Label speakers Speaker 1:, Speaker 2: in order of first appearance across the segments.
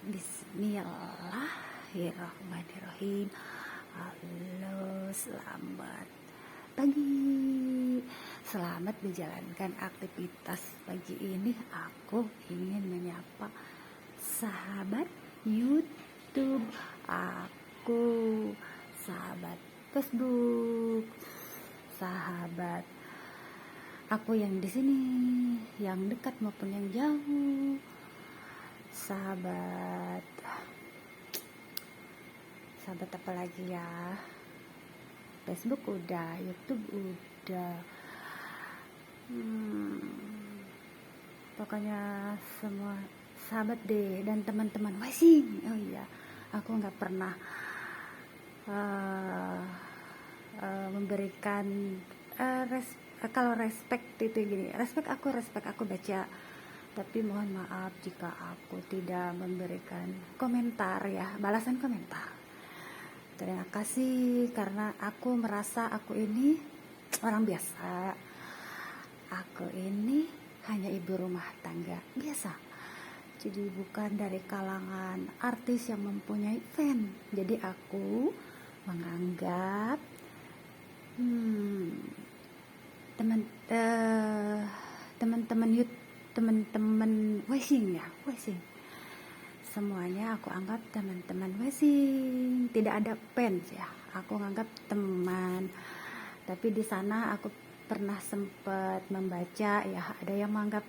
Speaker 1: Bismillahirrahmanirrahim. Halo, selamat pagi. Selamat menjalankan aktivitas pagi ini. Aku ingin menyapa sahabat YouTube aku, sahabat Facebook, sahabat aku yang di sini, yang dekat maupun yang jauh. Sahabat apa lagi ya? Facebook udah, YouTube udah. Pokoknya semua sahabat deh, dan teman-teman Wesing. Oh iya, aku nggak pernah memberikan kalau respect itu gini, respect aku baca, tapi mohon maaf jika aku tidak memberikan komentar ya, balasan komentar. Terima kasih karena aku merasa aku ini orang biasa. Aku ini hanya ibu rumah tangga biasa. Jadi bukan dari kalangan artis yang mempunyai fan. Jadi aku menganggap teman-teman Wesing ya, Wesing. Semuanya aku anggap teman-teman Wesing, tidak ada fans ya. Aku anggap teman. Tapi di sana aku pernah sempat membaca ya, ada yang menganggap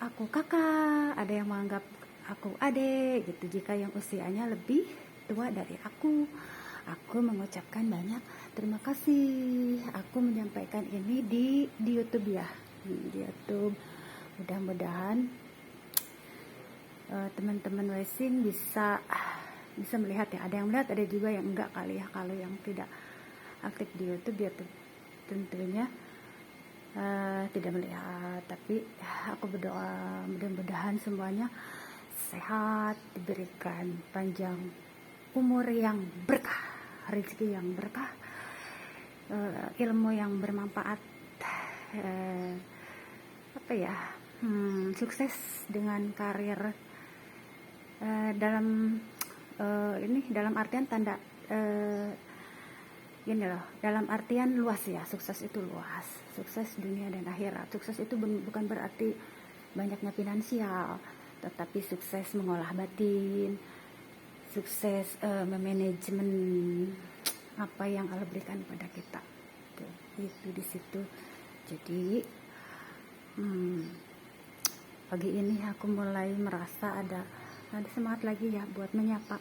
Speaker 1: aku kakak, ada yang menganggap aku adik gitu. Jika yang usianya lebih tua dari aku mengucapkan banyak terima kasih. Aku menyampaikan ini di YouTube ya, di YouTube. Mudah-mudahan teman-teman Wesing bisa melihat ya. Ada yang melihat, ada juga yang enggak kali ya. Kalau yang tidak aktif di YouTube ya tentunya tidak melihat. Tapi aku berdoa mudah-mudahan semuanya sehat, diberikan panjang umur yang berkah, rezeki yang berkah, ilmu yang bermanfaat, sukses dengan karir dalam artian dalam artian luas ya. Sukses itu luas, sukses dunia dan akhirat. Sukses itu bukan berarti banyaknya finansial, tetapi sukses mengolah batin, sukses memanajemen apa yang Allah berikan pada kita. Itu di situ. Jadi pagi ini aku mulai merasa ada semangat lagi ya buat menyapa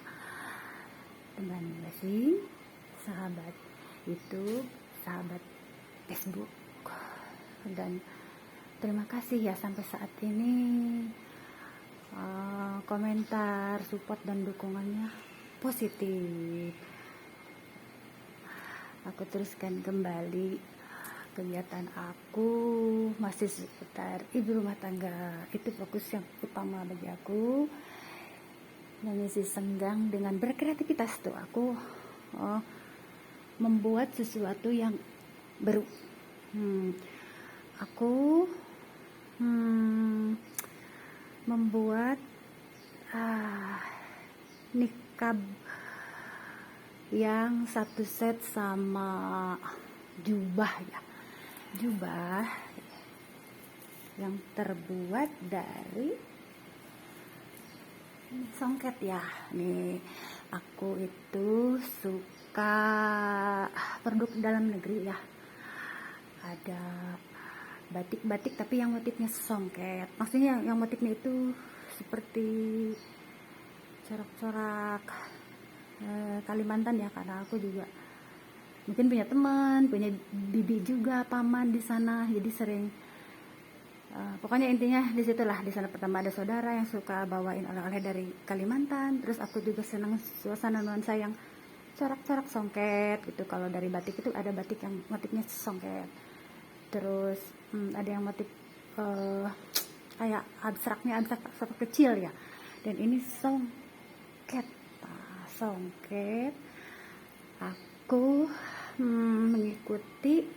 Speaker 1: teman Wesing, sahabat YouTube, sahabat Facebook. Dan terima kasih ya sampai saat ini komentar, support dan dukungannya positif. Aku teruskan kembali kegiatan aku, masih seputar ibu rumah tangga. Itu fokus yang utama bagi aku. Mengisi senggang dengan berkreativitas tuh aku membuat sesuatu yang baru. Aku membuat nikab yang satu set sama jubah ya, jubah yang terbuat dari songket ya. Nih, aku itu suka produk dalam negeri ya. Ada batik-batik tapi yang motifnya songket. Maksudnya yang motifnya itu seperti corak-corak Kalimantan ya, karena aku juga mungkin punya teman, punya bibi juga, paman di sana, jadi sering pokoknya intinya di sana pertama ada saudara yang suka bawain oleh-oleh dari Kalimantan. Terus aku juga senang suasana nuansa yang corak-corak songket gitu. Kalau dari batik itu ada batik yang motifnya songket, terus ada yang motif kayak abstrak kecil ya, dan ini songket. Aku mengikuti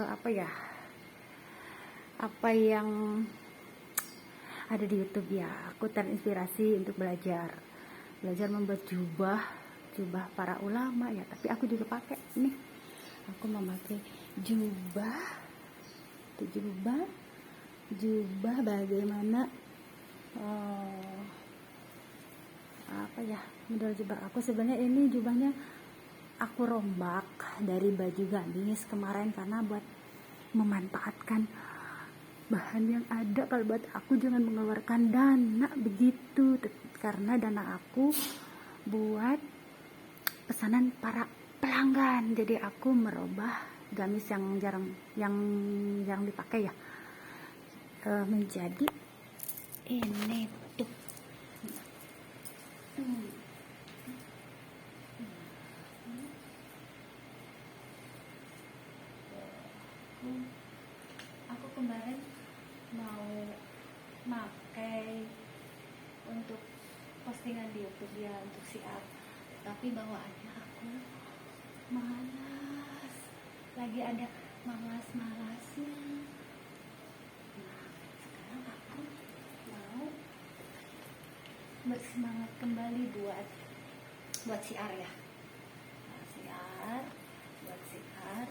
Speaker 1: apa yang ada di YouTube ya. Aku terinspirasi untuk belajar membuat jubah para ulama ya. Tapi aku juga pakai ini, aku memakai jubah bagaimana apa ya, model jubah aku sebenarnya. Ini jubahnya aku rombak dari baju gamis kemarin karena buat memanfaatkan bahan yang ada. Kalau buat aku jangan mengeluarkan dana begitu, karena dana aku buat pesanan para pelanggan. Jadi aku merubah gamis yang jarang dipakai ya, menjadi ini tuh. Aku kemarin mau pakai untuk postingan di YouTube ya, untuk siar, tapi bawaannya aku malas, lagi ada malas-malasnya. Nah, sekarang aku mau bersemangat kembali buat siar ya. Nah, buat siar,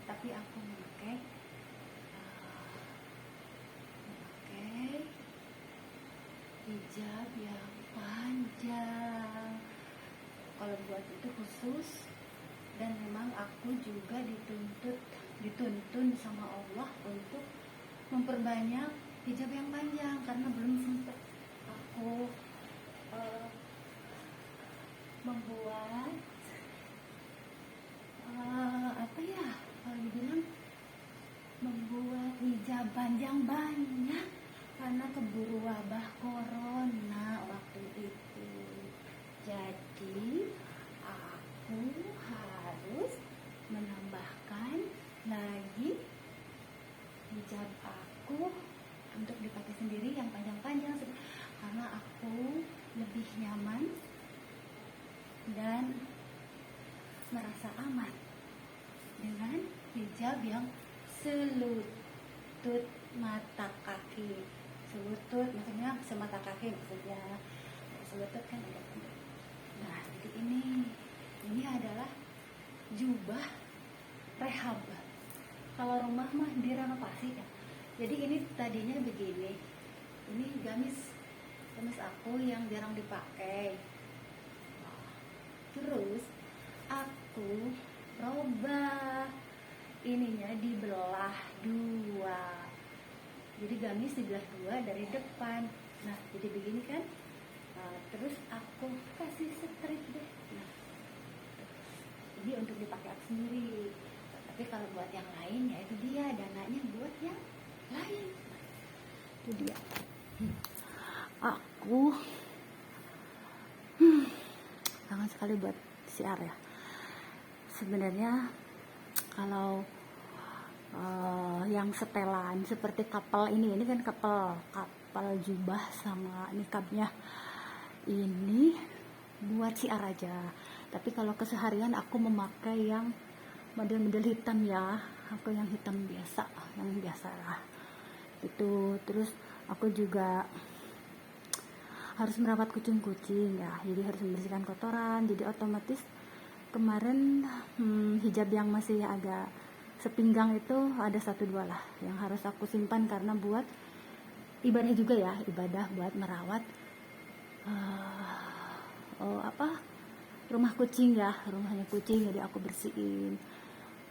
Speaker 1: tapi aku memakai hijab yang panjang. Kalau buat itu khusus, dan memang aku juga dituntun sama Allah untuk memperbanyak hijab yang panjang, karena belum sempat aku membuat apa ya, kalau dibilang membuat hijab panjang banyak karena keburu wabah corona waktu itu. Jadi aku harus menambahkan lagi hijab aku untuk dipakai sendiri yang panjang-panjang, karena aku lebih nyaman dan merasa aman dengan hijab yang selutut mata kaki. Selutut maksudnya semata kaki maksudnya. Selutut kan ada. Nah, jadi ini adalah jubah rehab. Kalau rumah mah direnovasi ya. Jadi ini tadinya begini. Ini gamis aku yang jarang dipakai. Terus aku robah, ininya dibelah dua. Jadi gamis dibelah dua dari depan. Nah, jadi begini kan. Terus aku kasih strip deh. Nah, ini untuk dipakai aku sendiri. Tapi kalau buat yang lain ya itu dia, dananya buat yang lain. Itu dia. Aku kangen sekali buat siar ya. Sebenarnya kalau yang setelan seperti kapal ini kan kapal jubah sama nikabnya ini buat siar aja. Tapi kalau keseharian aku memakai yang model-model hitam ya. Aku yang hitam biasa, yang biasa lah. Itu terus aku juga harus merawat kucing-kucing ya. Jadi harus membersihkan kotoran. Jadi otomatis kemarin hijab yang masih agak sepinggang itu ada 1-2 lah yang harus aku simpan, karena buat ibadah juga ya, ibadah buat merawat rumah kucing ya, rumahnya kucing. Jadi aku bersihin.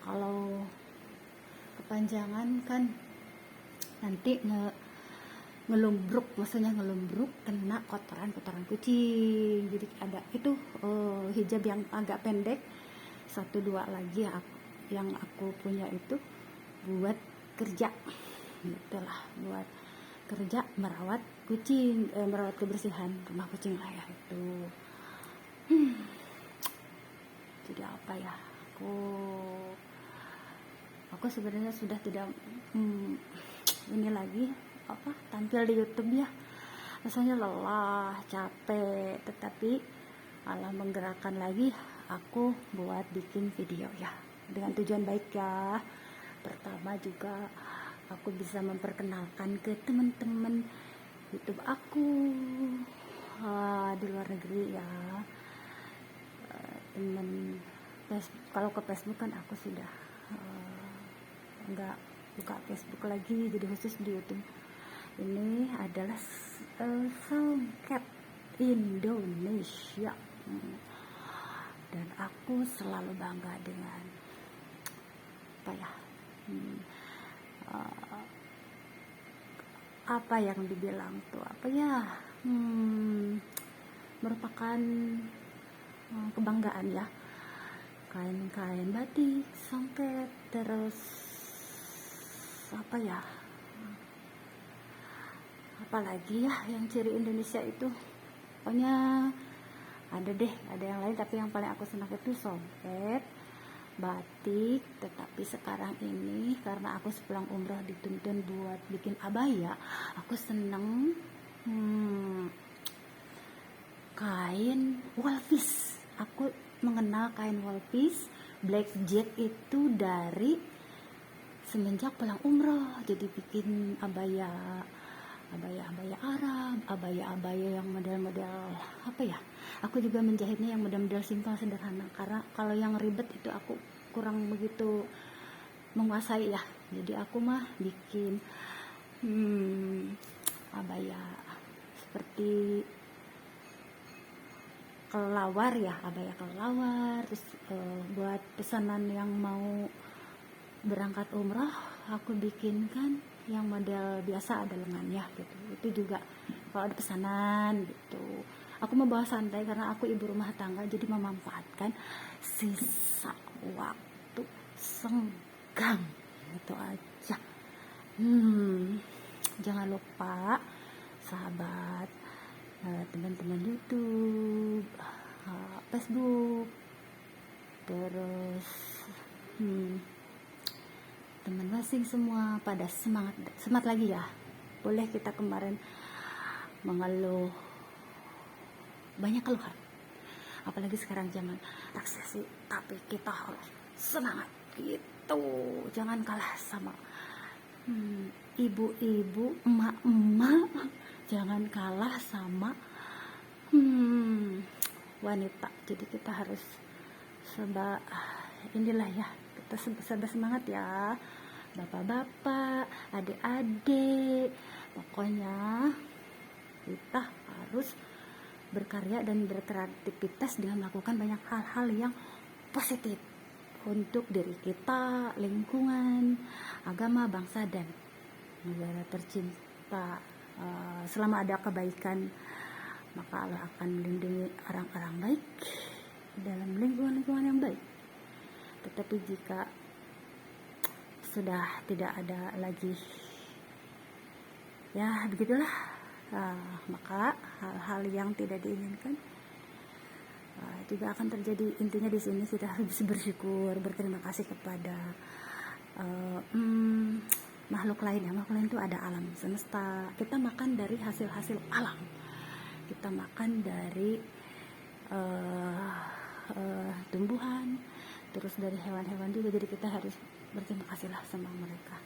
Speaker 1: Kalau kepanjangan kan nanti ngelumbruk kena kotoran kucing. Jadi ada itu hijab yang agak pendek 1-2 lagi yang aku punya itu buat kerja gitulah, buat kerja merawat kucing, merawat kebersihan rumah kucing lah ya itu. Jadi apa ya, aku sebenarnya sudah tidak ini lagi tampil di YouTube ya. Rasanya lelah, capek, tetapi malah menggerakkan lagi aku buat bikin video ya, dengan tujuan baik ya. Pertama juga aku bisa memperkenalkan ke teman-teman YouTube aku di luar negeri ya. Temen kalau ke Facebook kan aku sudah nggak buka Facebook lagi, jadi khusus di YouTube. Ini adalah Songket Indonesia. Dan aku selalu bangga dengan apa yang dibilang tuh merupakan kebanggaan ya. Kain-kain batik, songket, terus apalagi ya yang ciri Indonesia itu. Pokoknya ada yang lain, tapi yang paling aku senang itu songket, batik. Tetapi sekarang ini karena aku sepulang umroh dituntun buat bikin abaya, aku seneng kain walvis. Aku mengenal kain walvis black jack itu dari semenjak pulang umroh. Jadi bikin abaya Arab, abaya yang model-model aku juga menjahitnya yang model-model simpel sederhana, karena kalau yang ribet itu aku kurang begitu menguasai ya. Jadi aku mah bikin abaya seperti kelelawar ya, abaya kelelawar. Terus buat pesanan yang mau berangkat umroh, aku bikinkan yang model biasa ada lengannya gitu. Itu juga kalau ada pesanan gitu. Aku mau bawa santai karena aku ibu rumah tangga, jadi memanfaatkan sisa waktu senggang itu aja. Jangan lupa sahabat, teman-teman YouTube, Facebook, terus teman masing semua pada semangat lagi ya. Boleh kita kemarin mengeluh, banyak keluhan, apalagi sekarang zaman resesi, tapi kita harus semangat gitu. Jangan kalah sama ibu-ibu, emak-emak, jangan kalah sama wanita. Jadi kita harus inilah ya, kita serba semangat ya, bapak-bapak, adik-adik. Pokoknya kita harus berkarya dan berkreativitas dengan melakukan banyak hal-hal yang positif untuk diri kita, lingkungan, agama, bangsa, dan negara tercinta. Selama ada kebaikan, maka Allah akan melindungi orang-orang baik dalam lingkungan yang baik. Tetapi jika sudah tidak ada lagi, ya begitulah, maka hal-hal yang tidak diinginkan juga akan terjadi. Intinya di sini kita harus bersyukur, berterima kasih kepada makhluk lain ya. Makhluk lain itu ada alam semesta. Kita makan dari hasil-hasil alam, kita makan dari tumbuhan, terus dari hewan-hewan juga. Jadi kita harus berterima kasihlah sama mereka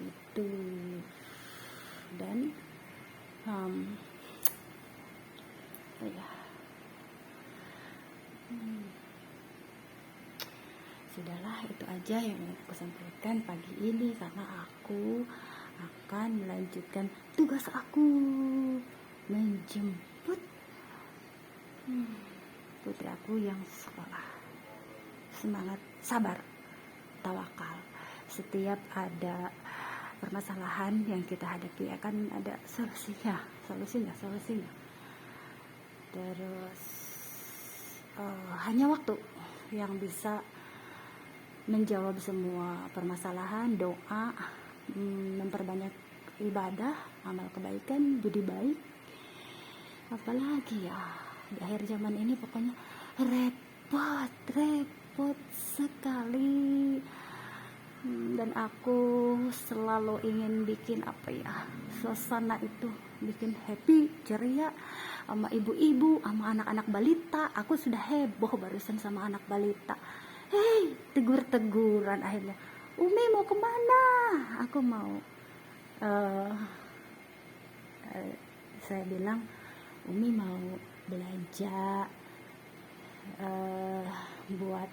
Speaker 1: gitu. Dan sudahlah, itu aja yang aku sampaikan pagi ini, karena aku akan melanjutkan tugas aku menjemput putri aku yang sekolah. Semangat, sabar, tawakal. Setiap ada permasalahan yang kita hadapi akan ada solusinya. Terus hanya waktu yang bisa menjawab semua permasalahan. Doa, memperbanyak ibadah, amal kebaikan, budi baik. Apalagi ya di akhir zaman ini, pokoknya repot sekali. Dan aku selalu ingin bikin suasana itu bikin happy, ceria, sama ibu-ibu, sama anak-anak balita. Aku sudah heboh barusan sama anak balita. Tegur-teguran akhirnya. Umi mau kemana? Aku mau Saya bilang, Umi mau belanja buat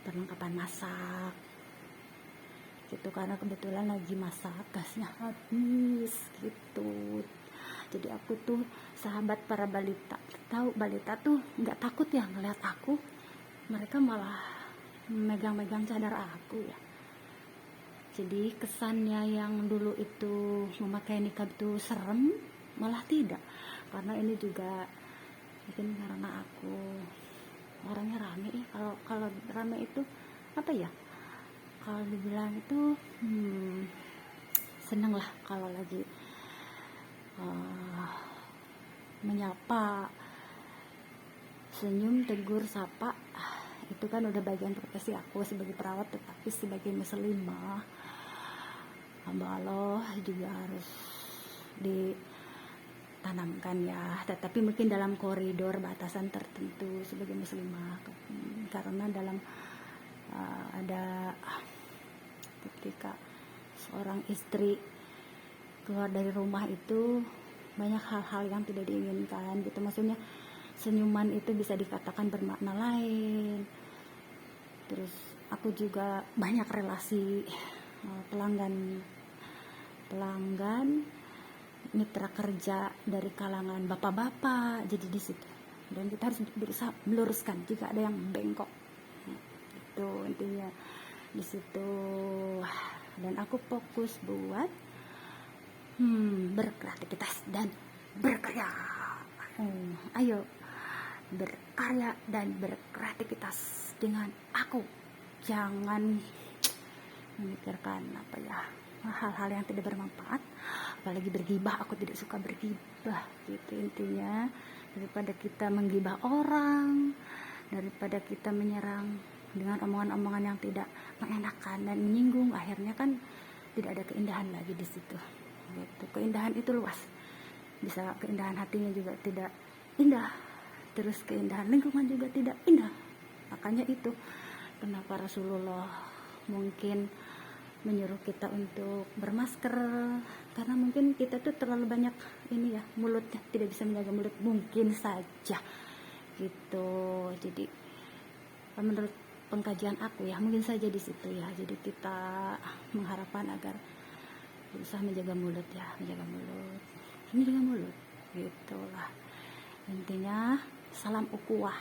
Speaker 1: perlengkapan masak gitu, karena kebetulan lagi masak, gasnya habis gitu. Jadi aku tuh, sahabat para balita, tahu balita tuh nggak takut ya ngeliat aku, mereka malah megang-megang cadar aku ya. Jadi kesannya yang dulu itu memakai nikab tuh serem, malah tidak, karena ini juga mungkin karena aku orangnya rame ya. Kalau rame itu apa ya, kalau dibilang itu seneng lah kalau lagi menyapa, senyum, tegur, sapa. Itu kan udah bagian profesi aku sebagai perawat, tetapi sebagai muslimah, hamba Allah juga harus ditanamkan ya, tetapi mungkin dalam koridor batasan tertentu sebagai muslimah. Karena dalam ada ketika seorang istri keluar dari rumah itu banyak hal-hal yang tidak diinginkan gitu. Maksudnya senyuman itu bisa dikatakan bermakna lain. Terus aku juga banyak relasi pelanggan mitra kerja dari kalangan bapak-bapak, jadi di situ. Dan kita harus berusaha meluruskan jika ada yang bengkok. Itu intinya di situ. Dan aku fokus buat berkreativitas dan berkarya. Ayo berkarya dan berkreativitas dengan aku. Jangan memikirkan apa ya, hal-hal yang tidak bermanfaat, apalagi bergibah. Aku tidak suka bergibah gitu intinya. Daripada kita menggibah orang, daripada kita menyerang dengan omongan-omongan yang tidak mengenakan dan menyinggung, akhirnya kan tidak ada keindahan lagi di situ gitu. Keindahan itu luas, bisa keindahan hatinya juga tidak indah, terus keindahan lingkungan juga tidak indah. Makanya itu kenapa Rasulullah mungkin menyuruh kita untuk bermasker, karena mungkin kita tuh terlalu banyak ini ya, mulutnya tidak bisa menjaga mulut mungkin saja gitu. Jadi menurut pengkajian aku ya, mungkin saja di situ ya. Jadi kita mengharapkan agar berusaha menjaga mulut ya, menjaga mulut gitulah intinya. Salam ukhuwah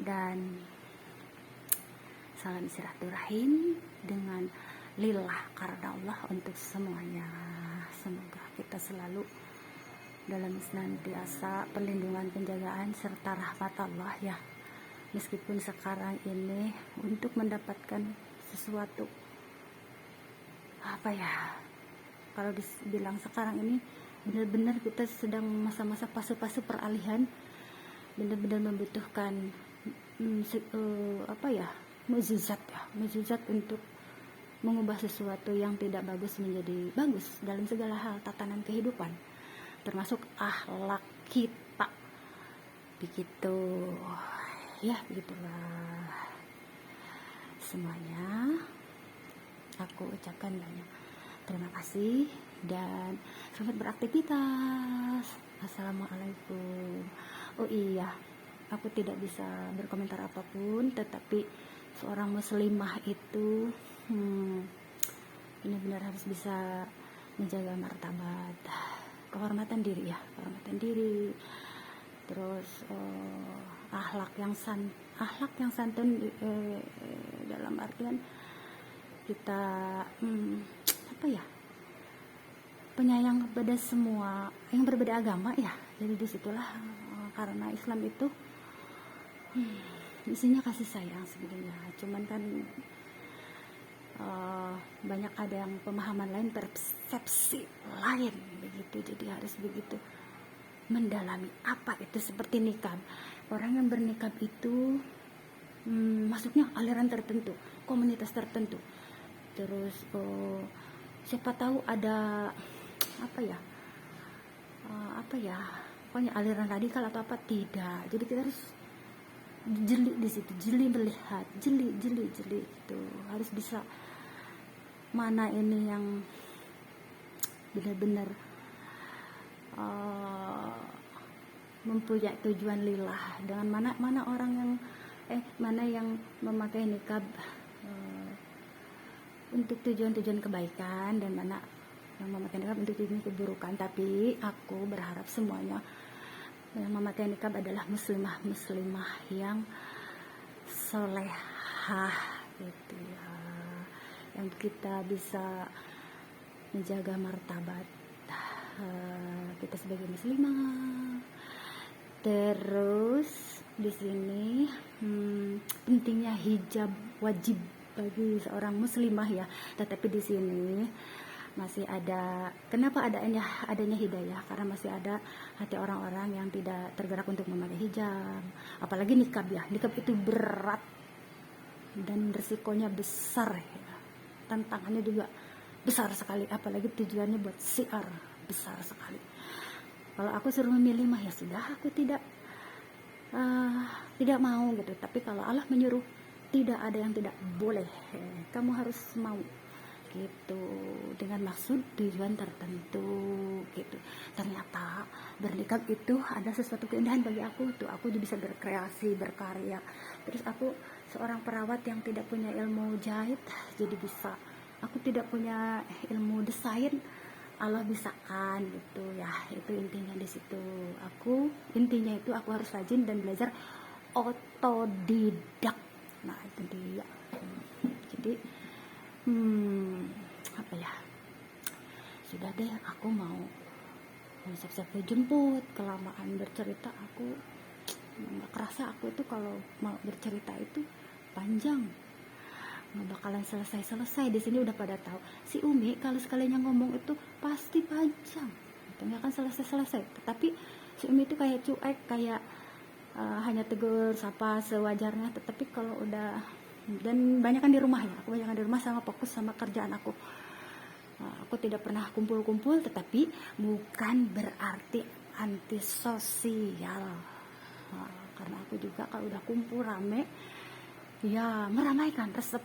Speaker 1: dan salam silaturahim dengan lillah karena Allah untuk semuanya. Semoga kita selalu dalam senantiasa perlindungan, penjagaan serta rahmat Allah ya. Meskipun sekarang ini untuk mendapatkan sesuatu apa ya, kalau dibilang sekarang ini benar-benar kita sedang masa-masa fase-fase peralihan, benar-benar membutuhkan mukjizat untuk mengubah sesuatu yang tidak bagus menjadi bagus dalam segala hal tatanan kehidupan, termasuk akhlak kita begitu ya. Begitulah semuanya. Aku ucapkan banyak terima kasih dan selamat beraktivitas. Assalamualaikum. Oh iya, aku tidak bisa berkomentar apapun, tetapi seorang muslimah itu benar-benar harus bisa menjaga martabat, kehormatan diri ya, kehormatan diri. Terus akhlak yang santun dalam artian kita penyayang kepada semua yang berbeda agama ya. Jadi disitulah karena Islam itu isinya kasih sayang sebenarnya. Cuman kan banyak ada yang pemahaman lain, persepsi lain begitu. Jadi harus begitu mendalami apa itu seperti nikab. Orang yang bernikab itu masuknya aliran tertentu, komunitas tertentu. Terus siapa tahu ada pokoknya aliran radikal atau apa, tidak. Jadi kita harus jeli di situ, jeli melihat, jeli gitu. Harus bisa mana ini yang benar-benar uh, mempunyai tujuan lillah. Dengan mana orang yang mana yang memakai nikab untuk tujuan-tujuan kebaikan, dan mana yang memakai nikab untuk tujuan keburukan. Tapi aku berharap semuanya yang memakai nikab adalah muslimah yang solehah gitu ya, yang kita bisa menjaga martabat kita sebagai muslimah. Terus di sini pentingnya hijab wajib bagi seorang muslimah ya. Tetapi di sini masih ada, kenapa adanya hidayah, karena masih ada hati orang-orang yang tidak tergerak untuk memakai hijab, apalagi nikab ya. Nikab itu berat dan resikonya besar ya. Tantangannya juga besar sekali, apalagi tujuannya buat syiar, besar sekali. Kalau aku suruh memilih mah ya sudah, aku tidak mau gitu. Tapi kalau Allah menyuruh, tidak ada yang tidak boleh, kamu harus mau gitu, dengan maksud tujuan tertentu gitu. Ternyata bernikah itu ada sesuatu keindahan bagi aku tuh. Aku bisa berkreasi, berkarya. Terus aku seorang perawat yang tidak punya ilmu jahit, jadi bisa. Aku tidak punya ilmu desain, Allah bisakan gitu ya. Itu intinya di situ. Intinya itu aku harus rajin dan belajar otodidak. Nah itu dia. Jadi apa ya, sudah deh, aku mau siap-siap jemput. Kelamaan bercerita, aku nggak kerasa aku itu kalau mau bercerita itu panjang, nggak bakalan selesai. Di sini udah pada tahu si Umi kalau sekalinya ngomong itu pasti panjang, itu nggak akan selesai. Tetapi si Umi itu kayak cuek, kayak hanya tegur sapa sewajarnya. Tetapi kalau udah, dan banyak kan di rumah ya, aku banyak di rumah sama fokus sama kerjaan aku. Aku tidak pernah kumpul-kumpul, tetapi bukan berarti antisosial. Karena aku juga kalau udah kumpul rame ya meramaikan, resep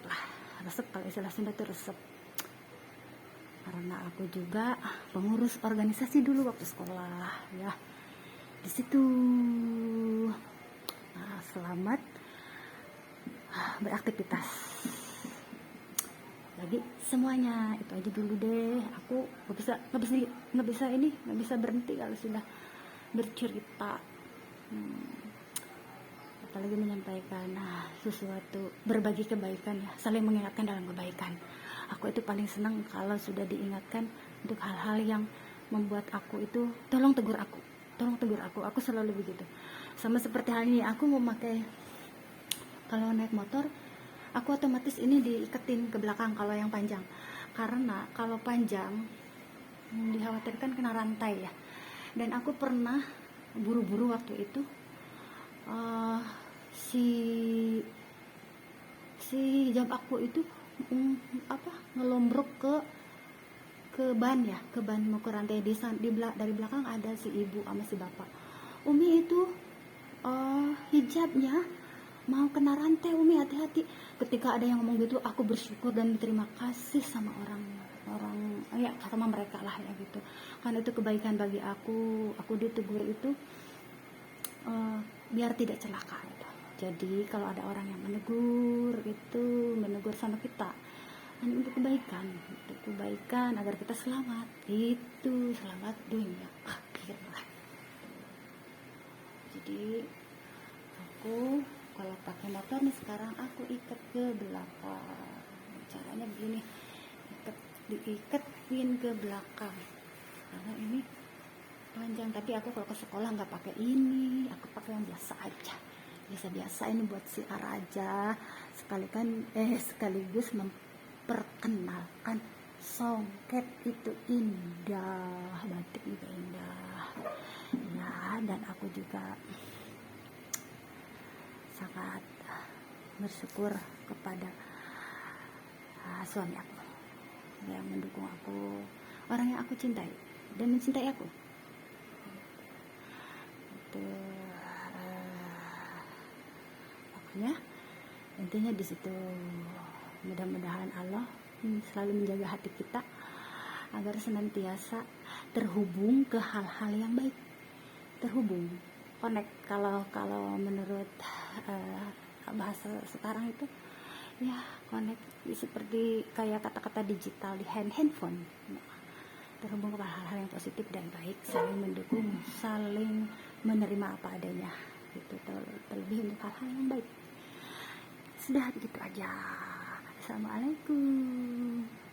Speaker 1: kalau istilah Sunda itu resep. Karena aku juga pengurus organisasi dulu waktu sekolah ya, di situ. Nah, selamat beraktivitas lagi semuanya. Itu aja dulu deh. Aku nggak bisa berhenti kalau sudah bercerita, apalagi menyampaikan sesuatu, berbagi kebaikan ya, saling mengingatkan dalam kebaikan. Aku itu paling senang kalau sudah diingatkan untuk hal-hal yang membuat aku itu, tolong tegur aku. Aku selalu begitu. Sama seperti hal ini, aku mau pakai, kalau naik motor aku otomatis ini diiketin ke belakang kalau yang panjang, karena kalau panjang dikhawatirkan kena rantai ya. Dan aku pernah buru-buru waktu itu, si hijab aku itu ngelombrok ke ban mau ke rantai. Dari belakang ada si ibu sama si bapak. Umi itu hijabnya mau kena rantai, Umi hati-hati. Ketika ada yang ngomong gitu, aku bersyukur dan berterima kasih sama orang ya, sama mereka lah ya gitu, karena itu kebaikan bagi aku. Aku ditegur itu biar tidak celaka gitu. Jadi kalau ada orang yang menegur sama kita hanya untuk kebaikan agar kita selamat, itu selamat dunia akhirat. Jadi aku kalau pakai motor nih sekarang, aku ikat ke belakang. Caranya begini, diiketin ke belakang karena ini panjang. Tapi aku kalau ke sekolah nggak pakai ini, aku pakai yang biasa aja, biasa ini buat siar aja, sekaligus memperkenalkan songket itu indah, batik juga indah ya. Dan aku juga sangat bersyukur kepada suami aku yang mendukung aku, orang yang aku cintai dan mencintai aku. Itu pokoknya intinya di situ. Mudah-mudahan Allah selalu menjaga hati kita agar senantiasa terhubung ke hal-hal yang baik, terhubung, connect. Kalau menurut bahasa sekarang itu ya connect, seperti kayak kata-kata digital di handphone. Terhubung kepada hal-hal yang positif dan baik, saling mendukung, saling menerima apa adanya, itu terlebih untuk hal-hal yang baik. Sudah begitu aja. Assalamualaikum.